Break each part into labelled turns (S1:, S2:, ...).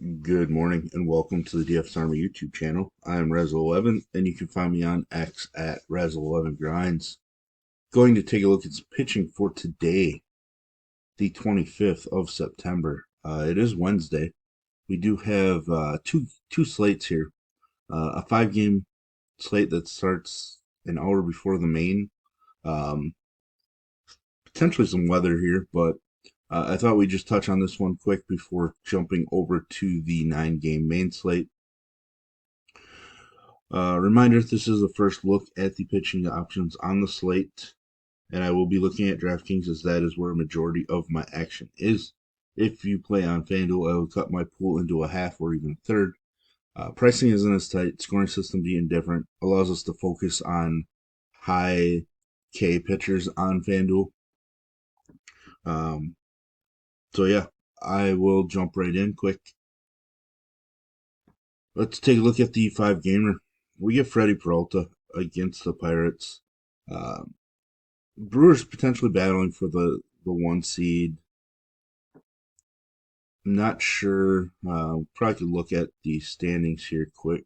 S1: Good morning and welcome to the DFS Army YouTube channel. I am Razzle11 and you can find me on X at Razzle11Grinds. Going to take a look at some pitching for today, the 25th of September. It is Wednesday. We do have two slates here. A 5-game slate that starts an hour before the main. Um, Potentially some weather here, but I thought we'd just touch on this one quick before jumping over to the 9-game main slate. Reminder, this is the first look at the pitching options on the slate, and I will be looking at DraftKings as that is where a majority of my action is. If you play on FanDuel, I will cut my pool into a half or even a third. Pricing isn't as tight, scoring system being different allows us to focus on high K pitchers on FanDuel. Um, so yeah, I will jump right in quick. Let's take a look at the 5-gamer. We get Freddie Peralta against the Pirates. Uh, Brewers potentially battling for the 1 seed. I'm not sure. Probably could look at the standings here quick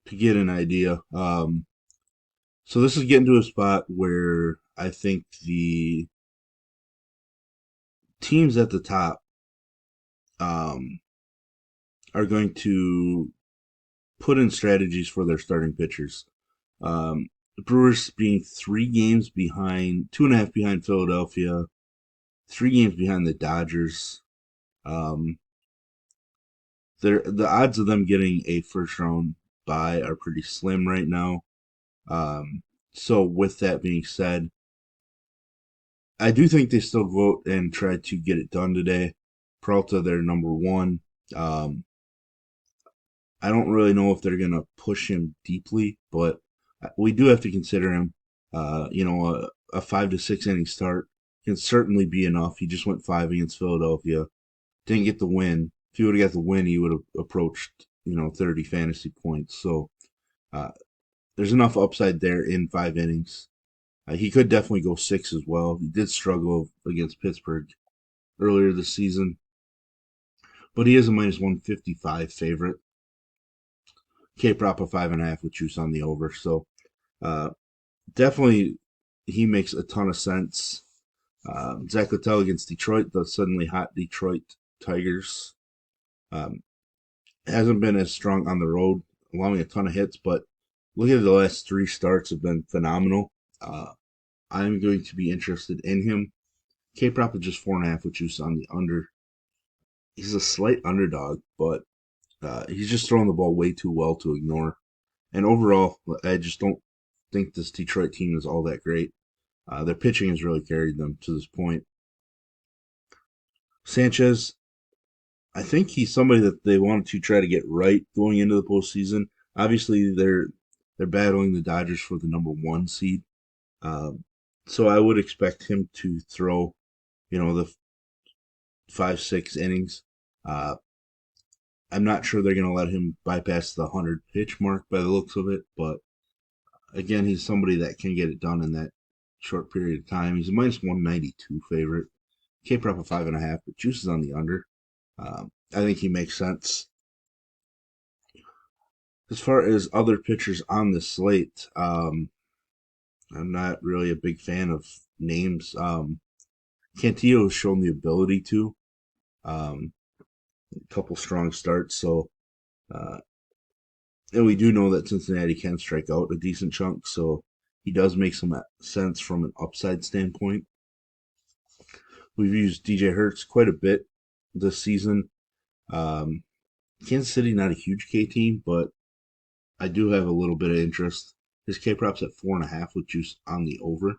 S1: to get an idea. So this is getting to a spot where I think the teams at the top um, are going to put in strategies for their starting pitchers. The Brewers being 3 games behind, 2.5 behind Philadelphia, 3 games behind the Dodgers. Um, the odds of them getting a first round bye are pretty slim right now. Um, so with that being said, I do think they still go out and try to get it done today. Peralta, they're number one. Um, I don't really know if they're gonna push him deeply, but we do have to consider him. A 5 to 6 inning start can certainly be enough. He just went 5 against Philadelphia, didn't get the win. If he would have got the win, he would have approached 30 fantasy points. So uh, there's enough upside there in 5 innings. He could definitely go six as well. He did struggle against Pittsburgh earlier this season, but he is a minus 155 favorite. K prop of 5.5 with juice on the over. So uh, definitely he makes a ton of sense. Zach Littell against Detroit, the suddenly hot Detroit Tigers. Um, hasn't been as strong on the road, allowing a ton of hits, but look at the last 3 starts have been phenomenal. I'm going to be interested in him. K prop is just 4.5 with juice on the under. He's a slight underdog, but he's just throwing the ball way too well to ignore. And overall, I just don't think this Detroit team is all that great. Their pitching has really carried them to this point. Sanchez, I think he's somebody that they wanted to try to get right going into the postseason. Obviously, they're battling the Dodgers for the number 1 seed, um, so I would expect him to throw, the 5 6 innings. Uh, I'm not sure they're going to let him bypass the 100 pitch mark by the looks of it, but again, he's somebody that can get it done in that short period of time. He's a minus 192 favorite. K prop of 5.5, but juice is on the under. I think he makes sense. As far as other pitchers on the slate, I'm not really a big fan of names. Cantillo has shown the ability to. Um, a couple strong starts, so uh, and we do know that Cincinnati can strike out a decent chunk, so he does make some sense from an upside standpoint. We've used DJ Hertz quite a bit this season. Um, Kansas City not a huge K team, but I do have a little bit of interest. His K props at 4.5 with juice on the over.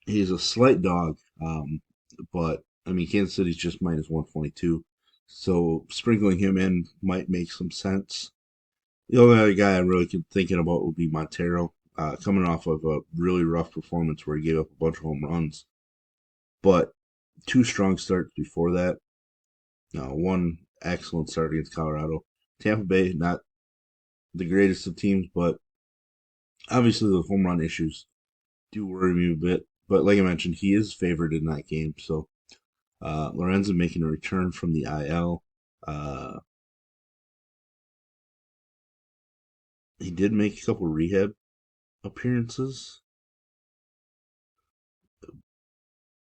S1: He's a slight dog, but I mean Kansas City's just minus 122, so sprinkling him in might make some sense. The only other guy I'm really thinking about would be Montero, coming off of a really rough performance where he gave up a bunch of home runs, but 2 strong starts before that. One excellent start against Colorado. Tampa Bay, not the greatest of teams, but obviously the home run issues do worry me a bit. But like I mentioned, he is favored in that game. So Lorenzen making a return from the IL. Uh, he did make a couple rehab appearances,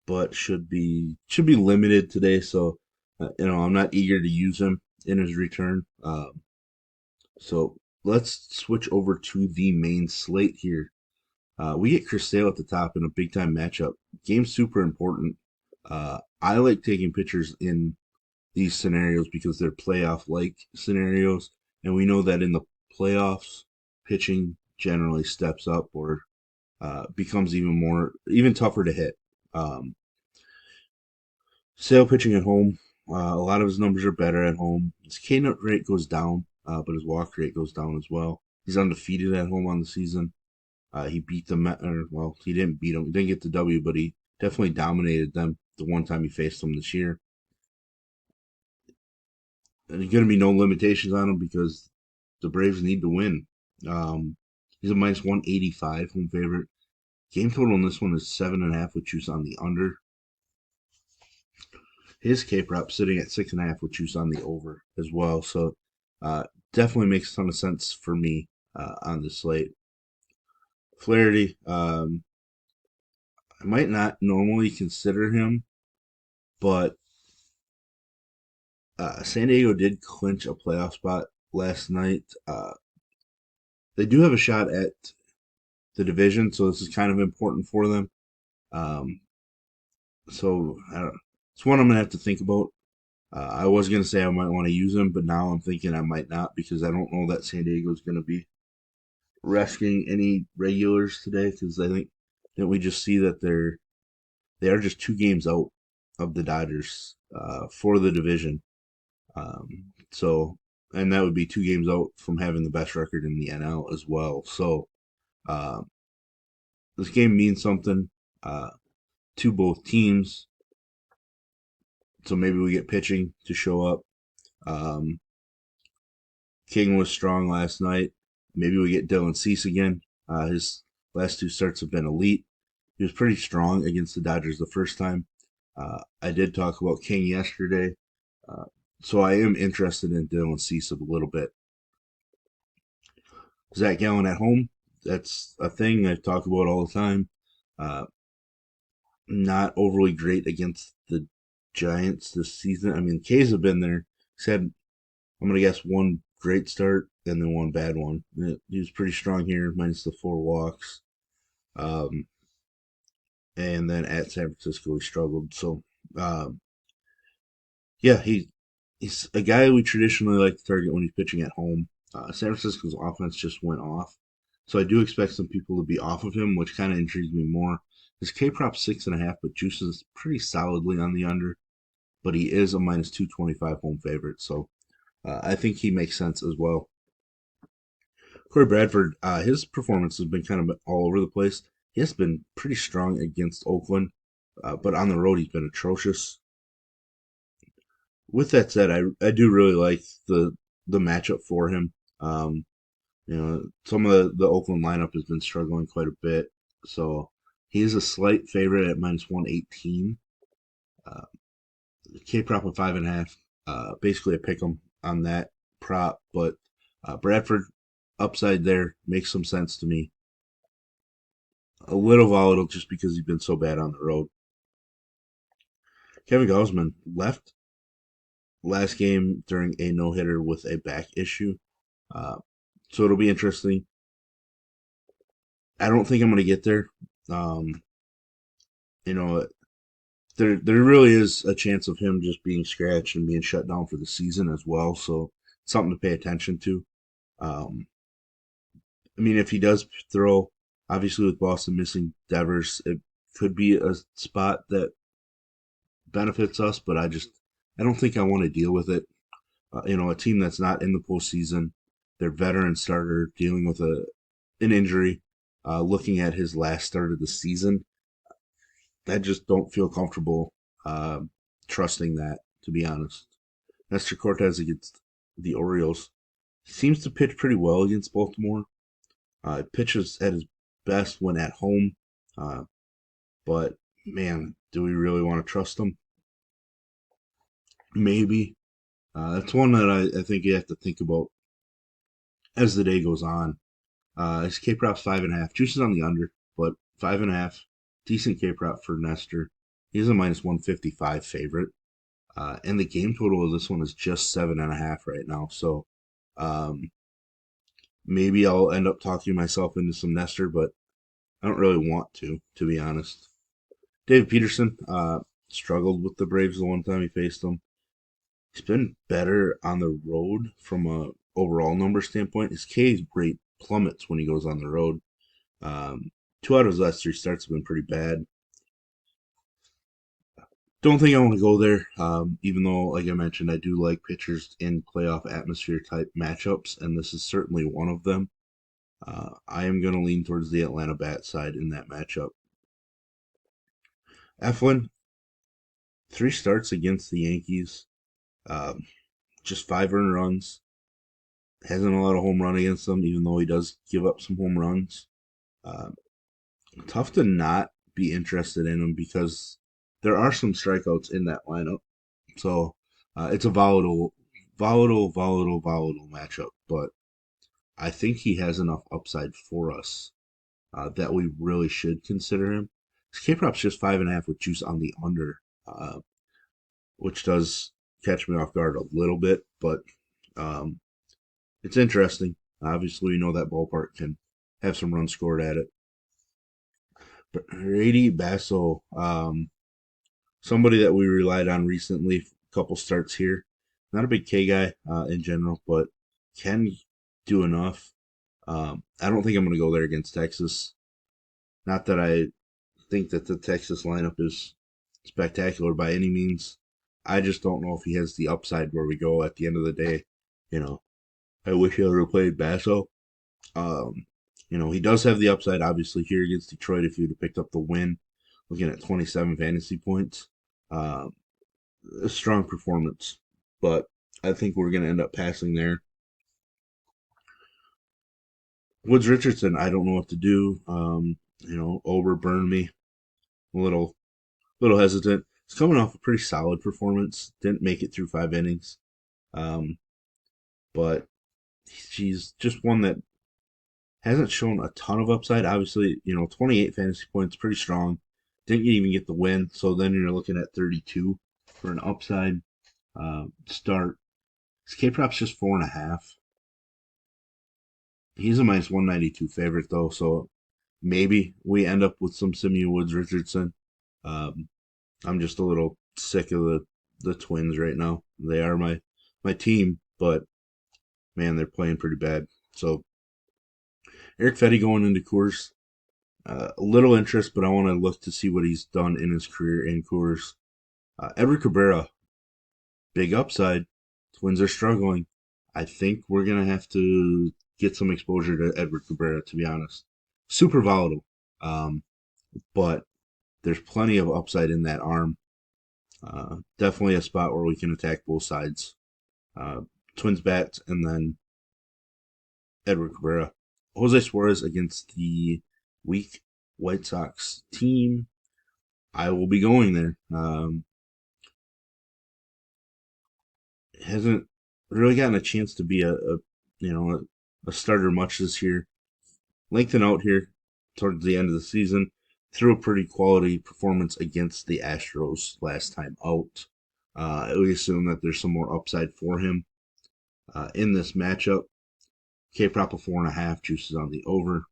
S1: but should be limited today. So I'm not eager to use him in his return. So let's switch over to the main slate here. We get Chris Sale at the top in a big time matchup. Game's super important. I like taking pitchers in these scenarios because they're playoff like scenarios. And we know that in the playoffs, pitching generally steps up or becomes even tougher to hit. Um, Sale pitching at home, a lot of his numbers are better at home. His K nut rate goes down, but his walk rate goes down as well. He's undefeated at home on the season. He beat the Met, or well, he didn't beat them. He didn't get the W, but he definitely dominated them the one time he faced them this year. And there's going to be no limitations on him because the Braves need to win. Um, he's a minus 185 home favorite. Game total in this one is 7.5 with juice on the under. His K prop sitting at 6.5 with juice on the over as well. So definitely makes a ton of sense for me on the slate. Flaherty, I might not normally consider him, but San Diego did clinch a playoff spot last night. They do have a shot at the division, so this is kind of important for them. Um, so I don't, it's one I'm gonna have to think about. I was gonna say I might want to use him, but now I'm thinking I might not because I don't know that San Diego's gonna be resting any regulars today because I think that we just see that they are just 2 games out of the Dodgers for the division. So, and that would be 2 games out from having the best record in the NL as well. So, uh, this game means something uh, to both teams. So maybe we get pitching to show up. Um, King was strong last night. Maybe we get Dylan Cease again. His last 2 starts have been elite. He was pretty strong against the Dodgers the first time. I did talk about King yesterday. Uh, so I am interested in Dylan Cease a little bit. Zach Gallen at home, that's a thing I talk about all the time. Uh, Not overly great against the Giants this season. I mean, K's have been there. He's had, I'm going to guess, one great start and then one bad one. He was pretty strong here, minus the 4 walks. Um, and then at San Francisco, he struggled. So, um, yeah, he's a guy we traditionally like to target when he's pitching at home. San Francisco's offense just went off, so I do expect some people to be off of him, which kind of intrigues me more. His K prop 6.5, but juices pretty solidly on the under, but he is a minus 225 home favorite, so I think he makes sense as well. Corey Bradford, his performance has been kind of all over the place. He has been pretty strong against Oakland, but on the road he's been atrocious. With that said, I do really like the matchup for him. Um, some of the Oakland lineup has been struggling quite a bit, so he is a slight favorite at minus 118. Uh, K prop of 5.5, basically a pick 'em on that prop, but Bradford upside there makes some sense to me. A little volatile just because he's been so bad on the road. Kevin Gausman left last game during a no hitter with a back issue. Uh, so it'll be interesting. I don't think I'm going to get there. Um, you know, there really is a chance of him just being scratched and being shut down for the season as well. So it's something to pay attention to. Um, I mean, if he does throw, obviously with Boston missing Devers, it could be a spot that benefits us. But I don't think I want to deal with it. A team that's not in the postseason, their veteran starter dealing with an injury, looking at his last start of the season, I just don't feel comfortable uh, trusting that, to be honest. Nestor Cortez against the Orioles seems to pitch pretty well against Baltimore. Pitches at his best when at home. Uh, but man, do we really want to trust him? Maybe. That's one that I think you have to think about as the day goes on. His K prop's 5.5. Juice is on the under, but 5.5. Decent K prop for Nestor. He's a minus 155 favorite. And the game total of this one is just 7.5 right now. So um, maybe I'll end up talking myself into some Nestor, but I don't really want to be honest. David Peterson struggled with the Braves the one time he faced them. He's been better on the road from a overall number standpoint. His K rate plummets when he goes on the road. Um, 2 out of his last 3 starts have been pretty bad. Don't think I want to go there, even though, like I mentioned, I do like pitchers in playoff atmosphere type matchups, and this is certainly one of them. I am going to lean towards the Atlanta bat side in that matchup. Eflin, 3 starts against the Yankees, um, just 5 earned runs. Hasn't a lot of home run against them, even though he does give up some home runs. Uh, Tough to not be interested in him because there are some strikeouts in that lineup. So it's a volatile matchup. But I think he has enough upside for us that we really should consider him. His K prop's just 5.5 with juice on the under, which does catch me off guard a little bit, but um, it's interesting. Obviously, we know that ballpark can have some runs scored at it. But Brady Basso, somebody that we relied on recently, a couple starts here. Not a big K guy in general, but can do enough. I don't think I'm going to go there against Texas. Not that I think that the Texas lineup is spectacular by any means. I just don't know if he has the upside where we go at the end of the day. You know, I wish he would have played Basso. Um, he does have the upside, obviously, here against Detroit if he would have picked up the win, looking at 27 fantasy points. Um, a strong performance, but I think we're going to end up passing there. Woods Richardson, I don't know what to do. Ober burned me a little hesitant. He's coming off a pretty solid performance. Didn't make it through 5 innings, um, but she's just one that hasn't shown a ton of upside. Obviously, 28 fantasy points, pretty strong. Didn't even get the win, so then you're looking at 32 for an upside start. His K prop's just 4.5. He's a minus 192 favorite though, so maybe we end up with some Simeon Woods Richardson. Um, I'm just a little sick of the Twins right now. They are my team, but man, they're playing pretty bad. So Eric Fetty going into Coors, a little interest, but I want to look to see what he's done in his career in Coors. Edward Cabrera, big upside. Twins are struggling. I think we're gonna have to get some exposure to Edward Cabrera, to be honest. Super volatile, um, but there's plenty of upside in that arm. Definitely a spot where we can attack both sides. Uh, Twins bats and then Edward Cabrera. Jose Suarez against the weak White Sox team. I will be going there. Hasn't really gotten a chance to be a starter much this year. Lengthen out here towards the end of the season. Threw a pretty quality performance against the Astros last time out. We assume that there's some more upside for him in this matchup. K prop of 4.5, juices on the over,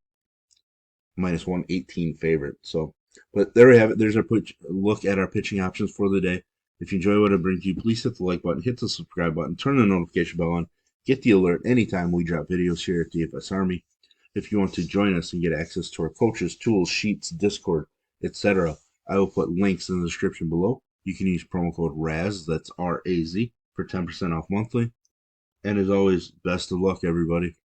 S1: minus 118 favorite. So, but there we have it. There's our look at our pitching options for the day. If you enjoy what I bring to you, please hit the like button, hit the subscribe button, turn the notification bell on, get the alert anytime we drop videos here at DFS Army. If you want to join us and get access to our coaches, tools, sheets, Discord, etc., I will put links in the description below. You can use promo code RAZ, that's RAZ, for 10% off monthly. And as always, best of luck, everybody.